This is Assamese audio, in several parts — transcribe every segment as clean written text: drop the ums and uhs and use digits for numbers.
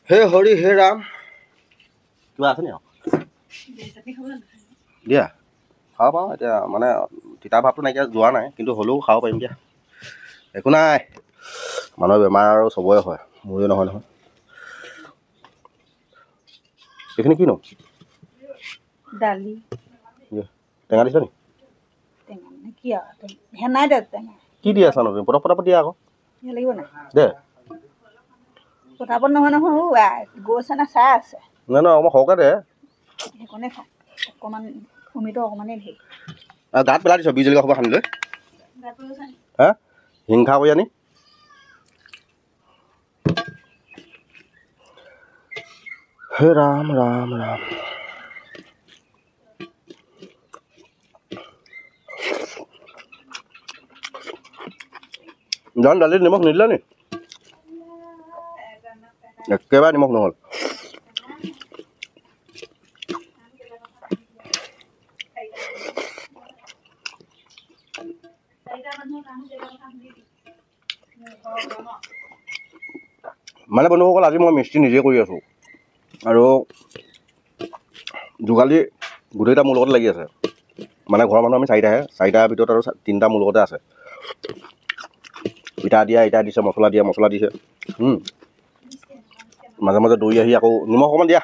হে হৰি হে ৰাম কিবা আছে নি দিয়া খাব পাৰোঁ এতিয়া মানে তিতা ভাৱটো নাইকিয়া যোৱা নাই কিন্তু হ'লেও খাব পাৰিম দিয়া একো নাই মানুহৰ বেমাৰ আৰু চবৰে হয় মোৰে নহয় নহয় এইখিনি কিনো দালি টেঙা দিছা নি টেঙা মানে কি আৰু হেনাই দে টেঙা কি দি আছা নতুন পটাপট দিয়া আকৌ লাগিব নাই দে পটাপট নহয় নহয় গৈছে না চাই আছে নাই নহয় অকণমান সৰহকৈ দে সেইকণে খাওঁ অকণমান অমিতো অকণমানেই ধেৰ গাত পেলাই দিছ বিজ জলকীয়া খবৰ সানি লৈ হা হিংসা কৰি আনি হে ৰাম ৰাম ৰাম জান দালিত নিমখ নিদিলা নি একেবাৰে নিমখ নহ'ল মানে বন্ধুসকল আজি মই মিস্ত্ৰী নিজে কৰি আছোঁ আৰু যোগালী গোটেইটা মোৰ লগত লাগি আছে মানে ঘৰৰ মানুহ আমি চাৰিটাৰ ভিতৰত আৰু তিনিটা মোৰ লগতে আছে ইটা দিয়া ইটা দিছে মছলা দিয়া মছলা দিছে মাজে মাজে দৌৰি আহি আকৌ নিমখ অকণমান দিয়া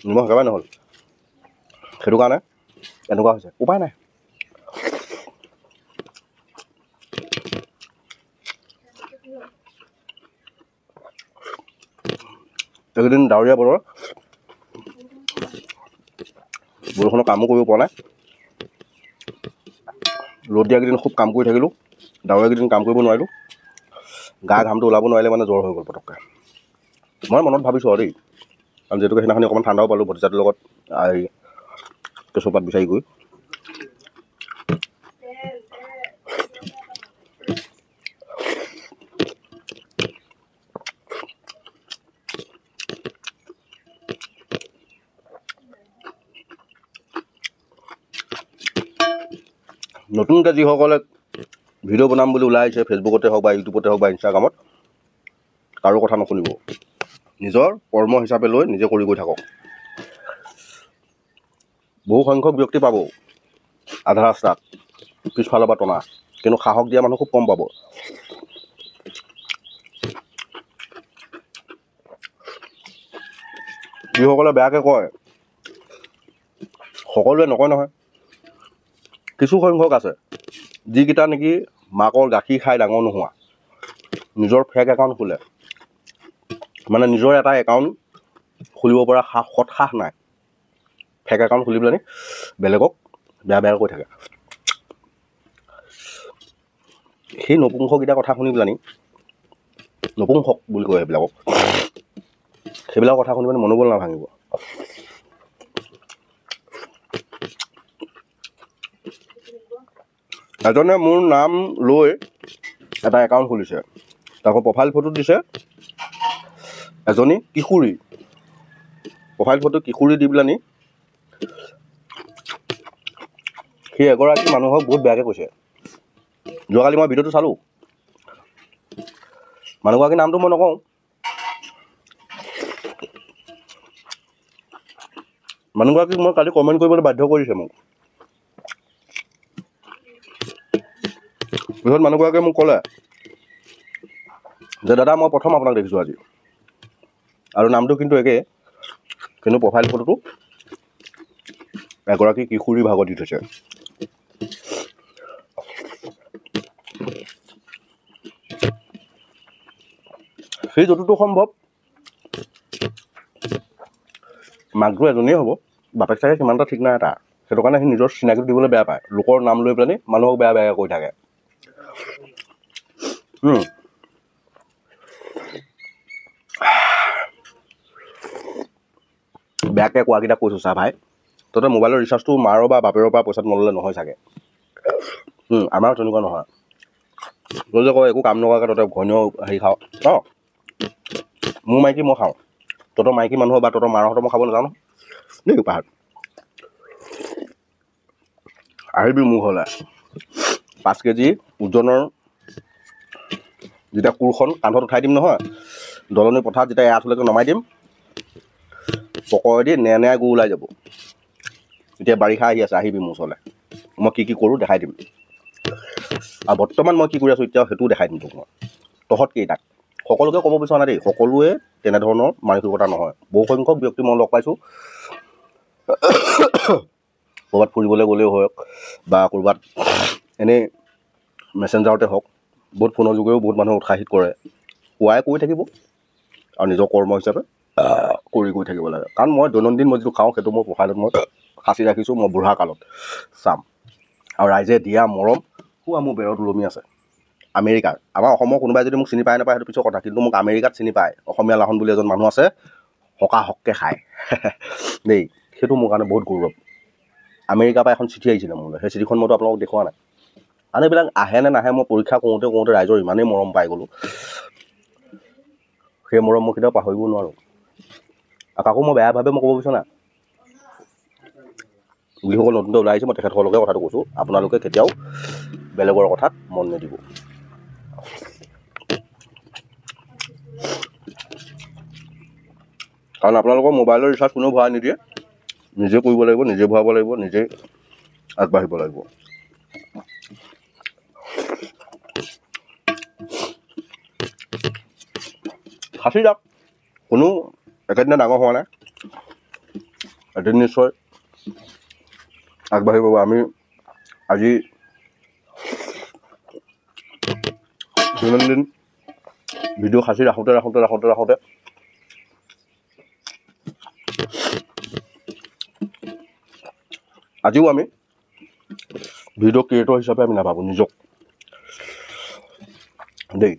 নিমখ একেবাৰে নহ'ল সেইটো কাৰণে এনেকুৱা হৈছে উপায় নাই এইকেইদিন ডাৱৰীয়া বতৰ বৰষুণৰ কামো কৰিব পৰা নাই ৰ'দ দিয়াকেইদিন খুব কাম কৰি থাকিলোঁ ডাৱৰীয়া কেইদিন কাম কৰিব নোৱাৰিলোঁ গা ঘামটো ওলাব নোৱাৰিলে মানে জ্বৰ হৈ গ'ল পটককৈ মই মনত ভাবিছোঁ আৰু দেই কাৰণ যিহেতুকে সেইদিনাখনি অকণমান ঠাণ্ডাও পালোঁ ভতিজাটোৰ লগত কেঁচু পাত বিচাৰি গৈ নতুনকৈ যিসকলে ভিডিঅ' বনাম বুলি ওলাই আহিছে ফেচবুকতে হওক বা ইউটিউবতে হওক বা ইনষ্টাগ্ৰামত কাৰো কথা নুশুনিব নিজৰ কৰ্ম হিচাপে লৈ নিজে কৰি গৈ থাকক বহু সংখ্যক ব্যক্তি পাব আধা ৰাস্তাত পিছফালৰ পৰা টনা কিন্তু সাহস দিয়া মানুহ খুব কম পাব যিসকলে বেয়াকৈ কয় সকলোৱে নকয় নহয় কিছু সংখ্যক আছে যিকেইটা নেকি মাকৰ গাখীৰ খাই ডাঙৰ নোহোৱা নিজৰ ফেক একাউণ্ট খোলে মানে নিজৰ এটা একাউণ্ট খুলিব পৰা সৎসাহ নাই ফেক একাউণ্ট খুলি পেলাই বেলেগক বেয়া বেয়া কৈ থাকে সেই নপুংসককেইটা কথা শুনি পেলানি নপুংসক বুলি কয় সেইবিলাকৰ কথা শুনি পেলাই মনোবল নাভাঙিব এজনে মোৰ নাম লৈ এটা একাউণ্ট খুলিছে তাকো প্ৰফাইল ফটো দিছে এজনী কিশোৰী প্ৰফাইল ফটো কিশোৰী দি পেলানি সেই এগৰাকী মানুহক বহুত বেয়াকৈ কৈছে যোৱাকালি মই ভিডিঅ'টো চালোঁ মানুহগৰাকীৰ নামটো মই নকওঁ মানুহগৰাকীক মই কালি কমেণ্ট কৰিবলৈ বাধ্য কৰিছে মোক পিছত মানুহগৰাকীয়ে মোক ক'লে যে দাদা মই প্ৰথম আপোনাক দেখিছোঁ আজি আৰু নামটো কিন্তু একে কিন্তু প্ৰফাইল ফটোটো এগৰাকী কিশোৰী ভাগত দি থৈছে সেই যতটো সম্ভৱ মাকটো এজনীয়ে হ'ব বাপেক চাগে সিমান এটা ঠিক নাই এটা সেইটো কাৰণে সি নিজৰ চিনাকিটো দিবলৈ বেয়া পায় লোকৰ নাম লৈ পেলাই মানুহক বেয়া বেয়াকৈ কৈ থাকে বেয়াকৈ কোৱাকেইটা কৈছোঁ চা ভাই তহঁতে মোবাইলৰ ৰিচাৰ্জটো মাৰৰ বা বাপেৰৰ পৰা পইচাটো নল'লে নহয় চাগে আমাৰো তেনেকুৱা নহয় তই যে কয় একো কাম নকৰাকৈ তহঁতে ঘনীয় হেৰি খাওঁ অঁ মোৰ মাইকী মই খাওঁ তহঁতৰ মাইকী মানুহ বা তহঁতৰ মাৰহঁতৰ মই খাব নাজানো দেই পাহাৰ আহিবি মোৰ ঘৰলৈ 5 কেজি ওজনৰ যেতিয়া কোৰখন কান্ধত উঠাই দিম নহয় দলনি পথাৰত যেতিয়া এয়া থলৈকে নমাই দিম পকৰেদি নেনেৰা গু ওলাই যাব এতিয়া বাৰিষা আহি আছে আহিবি মোৰ ওচৰলৈ মই কি কৰোঁ দেখাই দিম আৰু বৰ্তমান মই কি কৰি আছোঁ এতিয়া সেইটোও দেখাই দিম তোক মই তহঁত কেইটাক সকলোকে ক'ব বিচৰা নাই দেই সকলোৱে তেনেধৰণৰ মানসিকতা নহয় বহুসংখ্যক ব্যক্তি মই লগ পাইছোঁ ক'ৰবাত ফুৰিবলৈ গ'লেও হওক বা ক'ৰবাত এনেই মেছেঞ্জাৰতে হওক বহুত ফোনৰ যোগেও বহুত মানুহে উৎসাহিত কৰে কোৱাই কৈ থাকিব আৰু নিজৰ কৰ্ম হিচাপে কৰি গৈ থাকিব লাগে কাৰণ মই দৈনন্দিন মই যিটো খাওঁ সেইটো মোৰ প্ৰফাইলত মই সাঁচি ৰাখিছোঁ মই বুঢ়া কালত চাম আৰু ৰাইজে দিয়া মৰম মোৰ বেৰত ওলমি আছে আমেৰিকাৰ আমাৰ অসমৰ কোনোবাই যদি মোক চিনি পায় নাপায় সেইটো পিছৰ কথা কিন্তু মোক আমেৰিকাত চিনি পায় অসমীয়া লাহন বুলি এজন মানুহ আছে সকাহককৈ খায় দেই সেইটো মোৰ কাৰণে বহুত গৌৰৱ আমেৰিকাৰ পৰা এখন চিঠি আহিছিলে মোলৈ সেই চিঠিখন মইতো আপোনালোকক দেখুওৱা নাই আৰু এইবিলাক আহে নে নাহে মই পৰীক্ষা কৰোঁতে ৰাইজৰ ইমানেই মৰম পাই গ'লোঁ সেই মৰম মই কেতিয়াও পাহৰিব নোৱাৰোঁ আৰু কাকো মই বেয়াভাৱে মই ক'ব বিচৰা নাই যিসকল নতুনকৈ ওলাই আহিছে মই তেখেতসকলকে কথাটো কৈছোঁ আপোনালোকে কেতিয়াও বেলেগৰ কথাত মন নিদিব কাৰণ আপোনালোকৰ মোবাইলৰ ৰিচাৰ্জ কোনেও ভৰাই নিদিয়ে নিজে কৰিব লাগিব নিজে ভৰাব লাগিব নিজে আগবাঢ়িব লাগিব সাঁচি যাওক কোনো একেদিনা ডাঙৰ হোৱা নাই এদিন নিশ্চয় আগবাঢ়িব আমি আজি দৈনন্দিন ভিডিঅ' সাঁচি ৰাখোঁতে আজিও আমি ভিডিঅ' ক্ৰিয়েটৰ হিচাপে আমি নাভাবোঁ নিজক দেই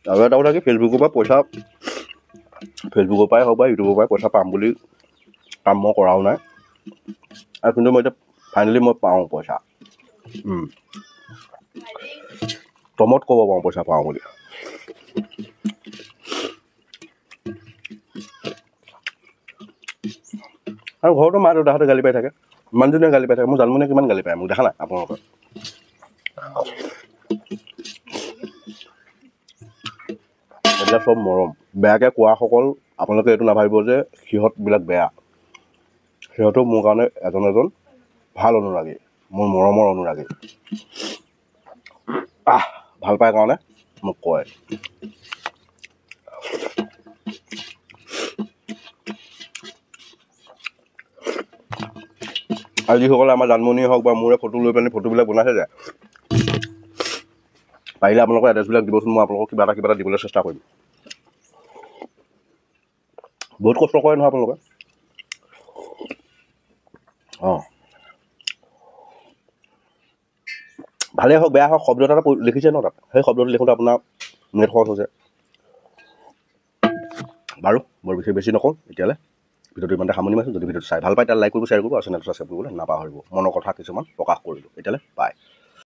আৰু এটা কথা কি ফেচবুকৰ পৰাই হওক বা ইউটিউবৰ পৰাই পইচা পাম বুলি কাম মই কৰাও নাই আৰু কিন্তু মই এতিয়া ফাইনেলি মই পাওঁ পইচা তমত ক'ব পাৰোঁ পইচা পাওঁ বুলি আৰু ঘৰতো মা দেউতাহঁতে গালি পাই থাকে ইমানজনীয়ে গালি পাই থাকে মোৰ জানমনীয়ে কিমান গালি পায় মোক দেখা নাই আপোনালোকে এইবিলাক চব মৰম বেয়াকৈ কোৱাসকল আপোনালোকে এইটো নাভাবিব যে সিহঁতবিলাক বেয়া সিহঁতো মোৰ কাৰণে এজন ভাল অনুৰাগী মোৰ মৰমৰ অনুৰাগী ভাল পায় কাৰণে মোক কয় আৰু যিসকলে আমাৰ জানমণিয়ে হওক বা মোৰে ফটো লৈ পেলাই ফটোবিলাক বনাইছে যে পাৰিলে আপোনালোকৰ এড্ৰেছবিলাক দিবচোন মই আপোনালোকক কিবা এটা দিবলৈ চেষ্টা কৰিম বহুত কষ্ট কৰে নহয় আপোনালোকে ভালেই হওক বেয়া হওক শব্দ এটা লিখিছে ন তাত সেই শব্দটো লিখোঁতে আপোনাৰ নেট খৰচ হৈছে বাৰু বৰ বিশেষ বেছি নকওঁ এতিয়ালৈ ভিডিঅ'টো ইমানতে সামৰণি মাৰিছোঁ যদি ভিডিঅ'টো চাই ভাল পায় তেতিয়া লাইক কৰিব শ্বেয়াৰ কৰিব আৰু চেনেলটো ছাবস্ক্ৰাইব কৰিবলৈ নাপাহৰিব মনৰ কথা কিছুমান প্ৰকাশ কৰিলোঁ এতিয়ালৈ বাই